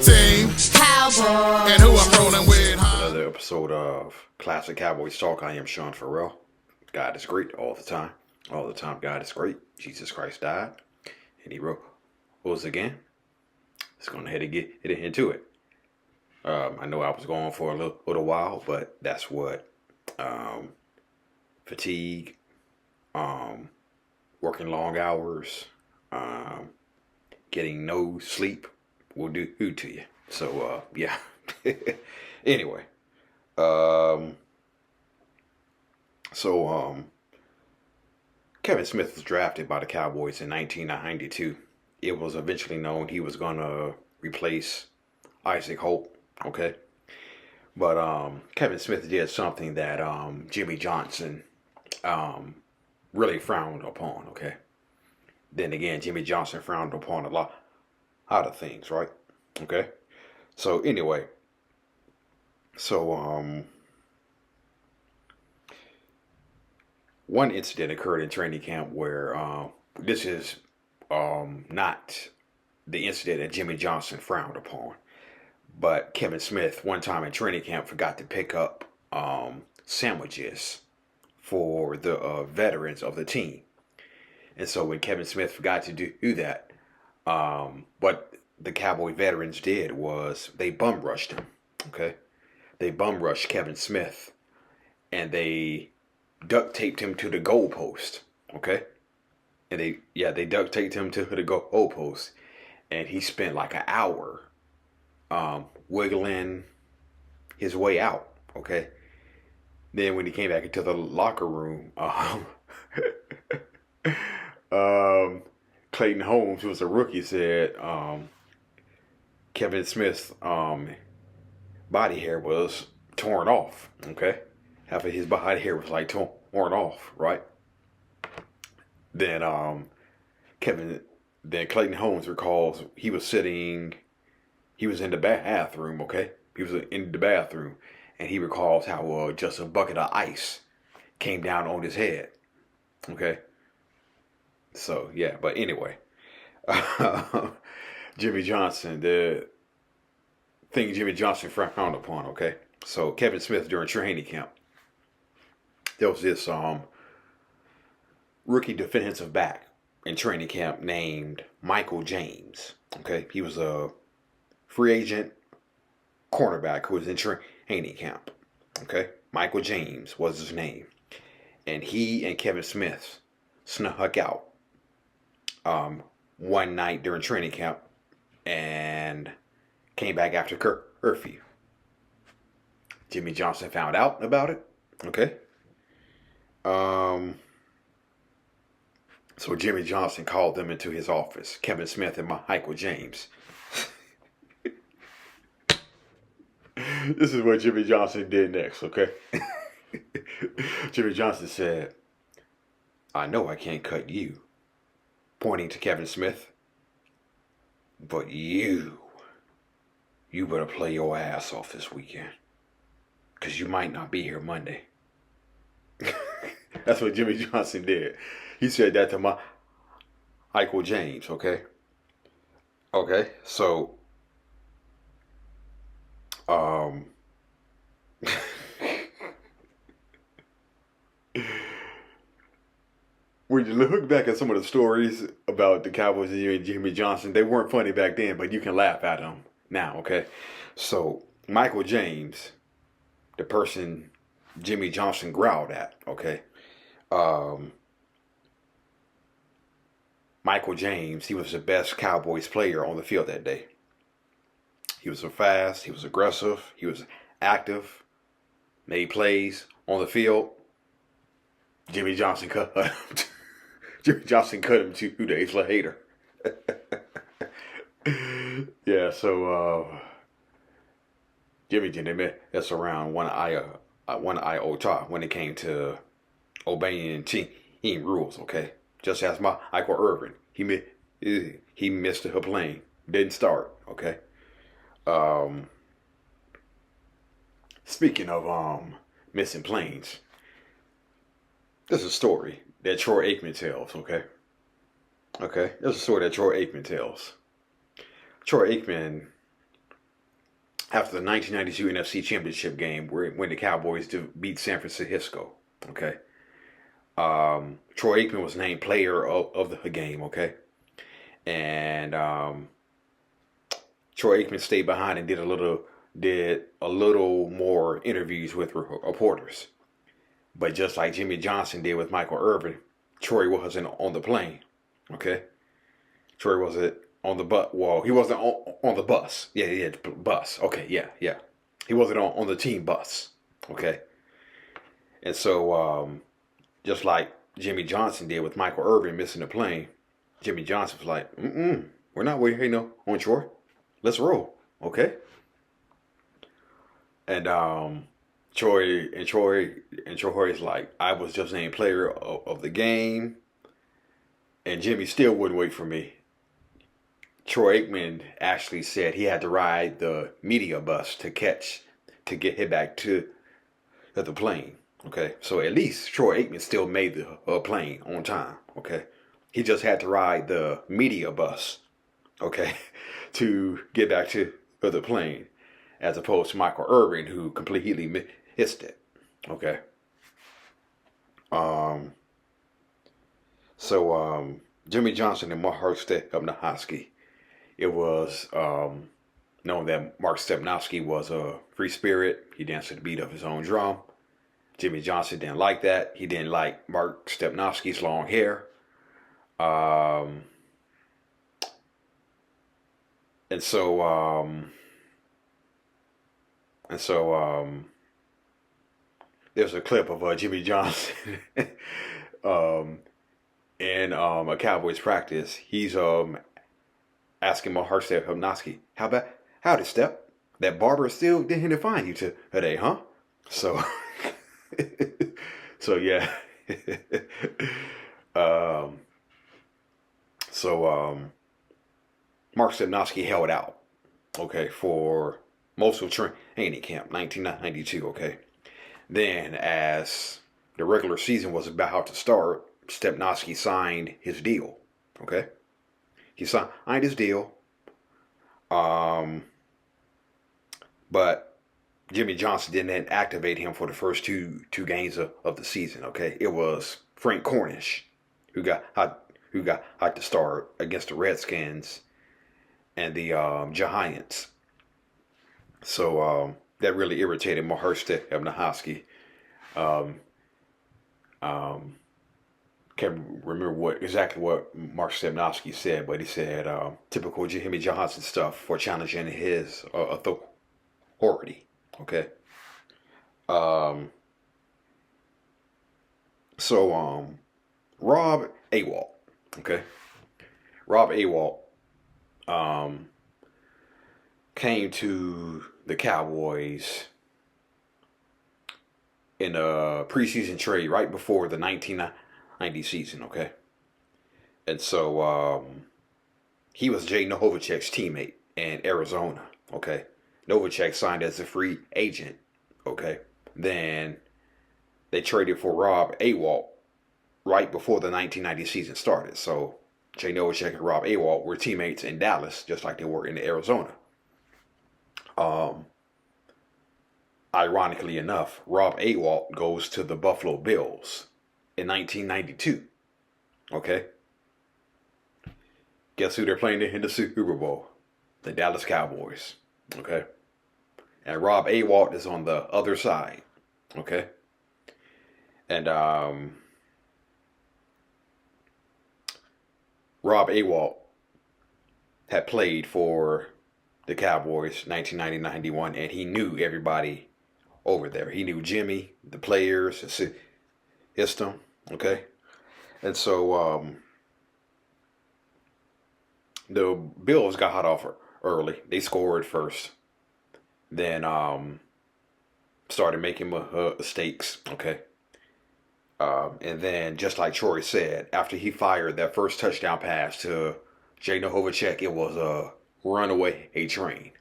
team. Cowboys. And who I'm rolling with, huh? Another episode of Classic Cowboys Talk. I am Sean Farrell. God is great all the time. All the time, God is great. Jesus Christ died, and He rose again. Let's go ahead and get into it. I know I was going for a little while, but that's what fatigue, working long hours, getting no sleep will do to you. So yeah. Anyway, Kevin Smith was drafted by the Cowboys in 1992. It was eventually known he was gonna replace Isaac Holt. Okay, but Kevin Smith did something that Jimmy Johnson really frowned upon. Okay, then again, Jimmy Johnson frowned upon a lot of things, right? Okay, so anyway, one incident occurred in training camp where this is not the incident that Jimmy Johnson frowned upon, but Kevin Smith one time in training camp forgot to pick up sandwiches for the veterans of the team. And so when Kevin Smith forgot to do that, what the Cowboy veterans did was they bum rushed him. Okay, they bum rushed Kevin Smith, and they duct taped him to the goalpost. Okay, and they duct taped him to the goalpost, and he spent like an hour wiggling his way out. Okay, then when he came back into the locker room, Clayton Holmes, who was a rookie, said Kevin Smith's body hair was torn off. Okay, half of his body hair was like torn off, right? Then Clayton Holmes recalls he was in the bathroom. Okay, he was in the bathroom, and he recalls how just a bucket of ice came down on his head. Okay. So, yeah, but anyway, Jimmy Johnson, the thing Jimmy Johnson frowned upon, okay? So, Kevin Smith during training camp, there was this rookie defensive back in training camp named Michael James, okay? He was a free agent cornerback who was in training camp, okay? Michael James was his name. And he and Kevin Smith snuck out one night during training camp and came back after curfew. Jimmy Johnson found out about it. Okay. So Jimmy Johnson called them into his office, Kevin Smith and Michael James. This is what Jimmy Johnson did next, okay? Jimmy Johnson said, "I know I can't cut you," pointing to Kevin Smith, "but you better play your ass off this weekend, because you might not be here Monday." That's what Jimmy Johnson did. He said that to Michael James, okay? Okay, so, when you look back at some of the stories about the Cowboys and Jimmy Johnson, they weren't funny back then, but you can laugh at them now, okay? So, Michael James, the person Jimmy Johnson growled at, okay? Michael James, he was the best Cowboys player on the field that day. He was fast, he was aggressive, he was active, made plays on the field. Jimmy Johnson cut him 2 days later. Yeah, so Jimmy didn't mess around one iota when it came to obeying team rules. Okay, just as Michael Irvin, he missed a plane, didn't start. Okay. Speaking of missing planes, there's a story that Troy Aikman tells, okay? Okay, there's a story that Troy Aikman tells. Troy Aikman after the 1992 NFC Championship game, when the Cowboys beat San Francisco. Okay. Troy Aikman was named player of the game. Okay. And Troy Aikman stayed behind and did a little more interviews with reporters. But just like Jimmy Johnson did with Michael Irvin, Troy wasn't on the plane. Okay. Troy wasn't on the bus. Well, he wasn't on the bus. Yeah, bus. Okay, yeah. He wasn't on the team bus. Okay. And so, just like Jimmy Johnson did with Michael Irvin missing the plane, Jimmy Johnson was like, we're not waiting on Troy. Let's roll. Okay. And Troy's like, I was just named player of the game, and Jimmy still wouldn't wait for me. Troy Aikman actually said he had to ride the media bus to get hit back to the plane. Okay, so at least Troy Aikman still made the plane on time. Okay, he just had to ride the media bus. Okay, to get back to the plane, as opposed to Michael Irvin, who completely missed it. Okay. So Jimmy Johnson and Mark Stepnoski. It was known that Mark Stepnoski was a free spirit. He danced to the beat of his own drum. Jimmy Johnson didn't like that. He didn't like Mark Stepnoski's long hair. And so there's a clip of Jimmy Johnson in a Cowboys practice. He's asking Mark Stepnoski, how did Step? That barber still didn't find you today, huh? So so yeah. Mark Stepnoski held out, okay, for most of training camp, 1992, okay. Then, as the regular season was about to start, Stepnoski signed his deal, okay. He signed his deal, but Jimmy Johnson didn't activate him for the first two games of the season, okay. It was Frank Cornish who got to start against the Redskins and the Giants. So that really irritated Mark Stepnoski. Can't remember exactly what Mark Stepnoski said, but he said typical Jimmy Johnson stuff for challenging his authority. Okay. Rob Awalt. Okay. Rob Awalt came to the Cowboys in a preseason trade right before the 1990 season, okay? And so he was Jay Novacek's teammate in Arizona, okay? Novacek signed as a free agent, okay? Then they traded for Rob Awalt right before the 1990 season started. So Jay Novacek and Rob Awalt were teammates in Dallas, just like they were in Arizona. Ironically enough, Rob Awalt goes to the Buffalo Bills in 1992. Okay? Guess who they're playing in the Super Bowl? The Dallas Cowboys. Okay? And Rob Awalt is on the other side. Okay? And Rob Awalt had played for the Cowboys 1990-91, and he knew everybody over there. He knew Jimmy, the players, the system, okay? And so the Bills got hot off early. They scored first. Then started making mistakes, okay? And then, just like Troy said, after he fired that first touchdown pass to Jay Novacek, it was a runaway train,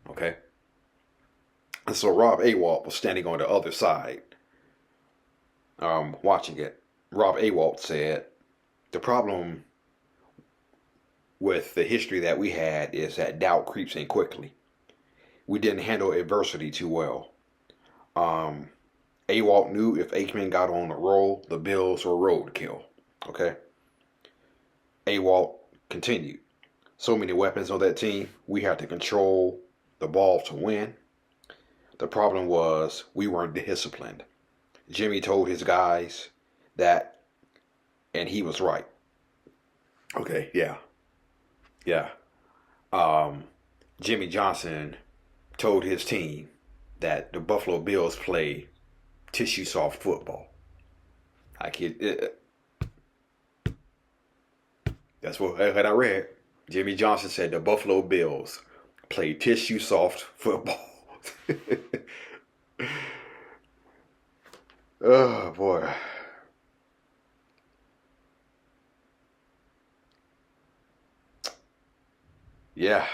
okay? And so Rob Awalt was standing on the other side, watching it. Rob Awalt said, the problem with the history that we had is that doubt creeps in quickly. we didn't handle adversity too well. Um, Awalt knew if Aikman got on a roll, the Bills were roadkill. Okay. Awalt continued. So many weapons on that team. We had to control the ball to win. The problem was we weren't disciplined. Jimmy told his guys that, and he was right. Okay, yeah, yeah. Um, Jimmy Johnson told his team that the Buffalo Bills play tissue soft football. I kid. That's what I read. Jimmy Johnson said the Buffalo Bills play tissue soft football. Oh boy. Yeah.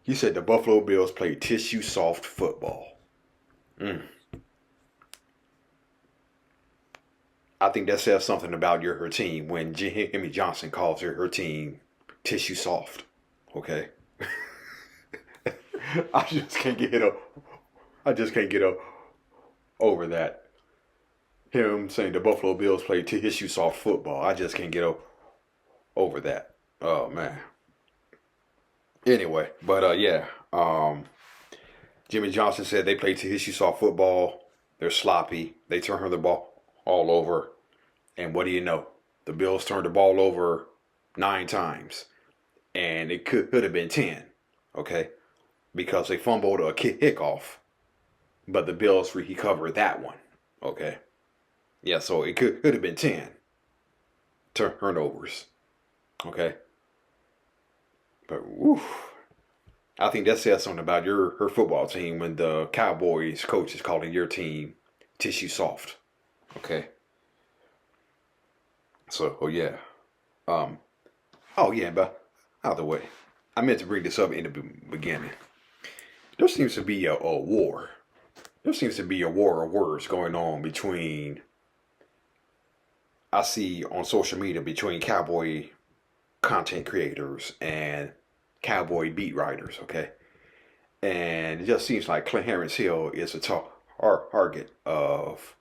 He said the Buffalo Bills play tissue soft football. Mm. I think that says something about her team when Jimmy Johnson calls her team tissue soft. Okay. I just can't get over that. Him saying the Buffalo Bills play tissue soft football. I just can't get over that. Oh man. Anyway, but yeah. Jimmy Johnson said they play tissue soft football. They're sloppy. They turn the ball all over. And what do you know? The Bills turned the ball over 9 times. And it could have been 10. Okay? Because they fumbled a kickoff. But the Bills recovered that one. Okay? Yeah, so it could have been 10 turnovers. Okay? But, woo. I think that says something about her football team when the Cowboys coach is calling your team tissue soft. Okay? So, oh yeah. Oh yeah, but either way, I meant to bring this up in the beginning. There seems to be a war. There seems to be a war of words going on between, I see on social media, between Cowboy content creators and Cowboy beat writers, okay? And it just seems like Clarence Hill is a target of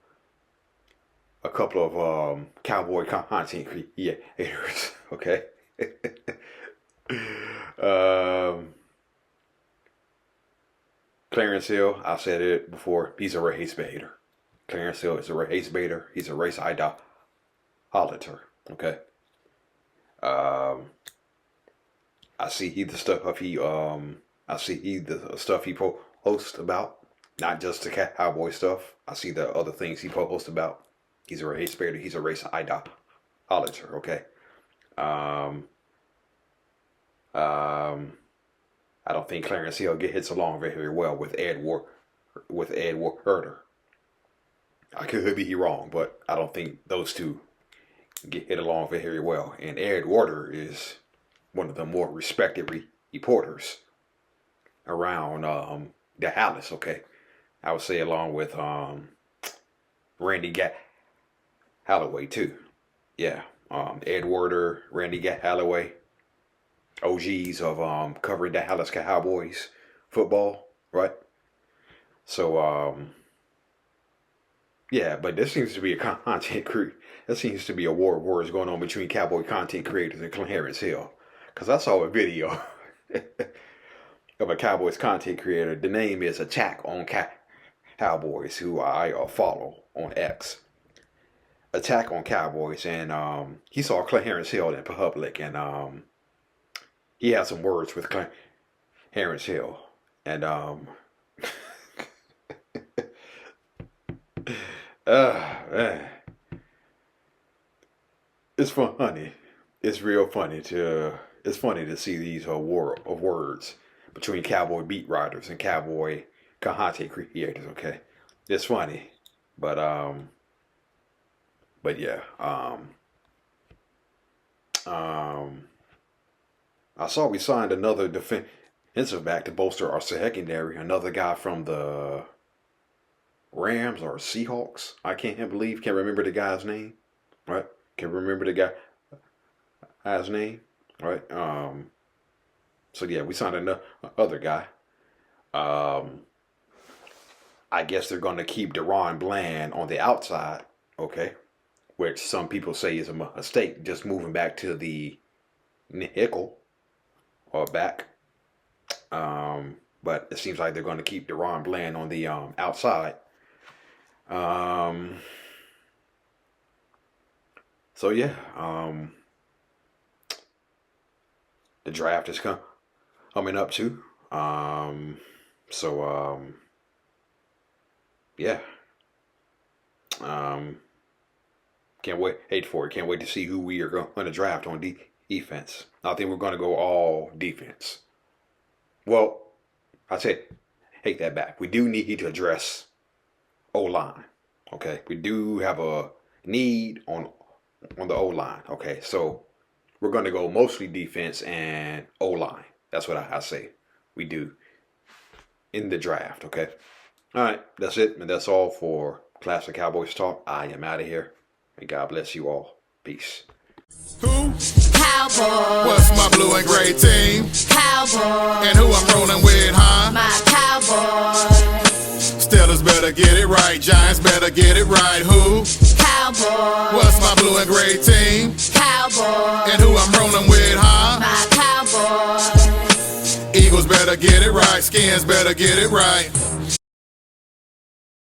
a couple of Cowboy content creators, okay? Clarence Hill, I said it before, he's a race baiter. Clarence Hill is a race baiter. He's a race idolater, okay? I see the stuff he posts about, not just the Cowboy stuff. I see the other things he posts about. He's a race baiter. He's a race idolater. Okay. I don't think Clarence Hill gets along very well with Ed Werder. I could be wrong, but I don't think those two get along very well. And Ed Werder is one of the more respected reporters around Dallas. Okay, I would say along with Randy Galloway too. Yeah, Ed Werder, Randy Galloway, OGs of covering the Dallas Cowboys football, right? So yeah, but there seems to be a content there seems to be a war of words going on between Cowboy content creators and Clarence Hill. Because I saw a video of a Cowboys content creator. The name is Attack on Cowboys, who I follow on X. Attack on Cowboys, and he saw Clarence Hill in public, and he had some words with Clarence Hill, and man. It's funny. It's real funny it's funny to see these war of words between Cowboy beat writers and Cowboy content creators. Okay, it's funny, but yeah, I saw we signed another defensive back to bolster our secondary. Another guy from the Rams or Seahawks. Can't remember the guy's name. Right? Can remember the guy's name. Right? So yeah, we signed another guy. I guess they're going to keep Deron Bland on the outside, okay, which some people say is a mistake, just moving back to the nickel or back. But it seems like they're going to keep Deron Bland on the outside. So yeah, the draft is coming up too. Yeah. Can't wait for it. Can't wait to see who we are going to draft on defense. I think we're going to go all defense. Well, I take that back. We do need to address O-line. Okay, we do have a need on the O-line. Okay, so we're going to go mostly defense and O-line. That's what I say we do in the draft. Okay, all right, that's it, and that's all for Classic Cowboys Talk. I am out of here. May God bless you all. Peace. Who? Cowboys. What's my blue and gray team? Cowboys. And who I'm rolling with, huh? My Cowboys. Steelers better get it right. Giants better get it right. Who? Cowboys. What's my blue and gray team? Cowboys. And who I'm rolling with, huh? My Cowboys. Eagles better get it right. Skins better get it right.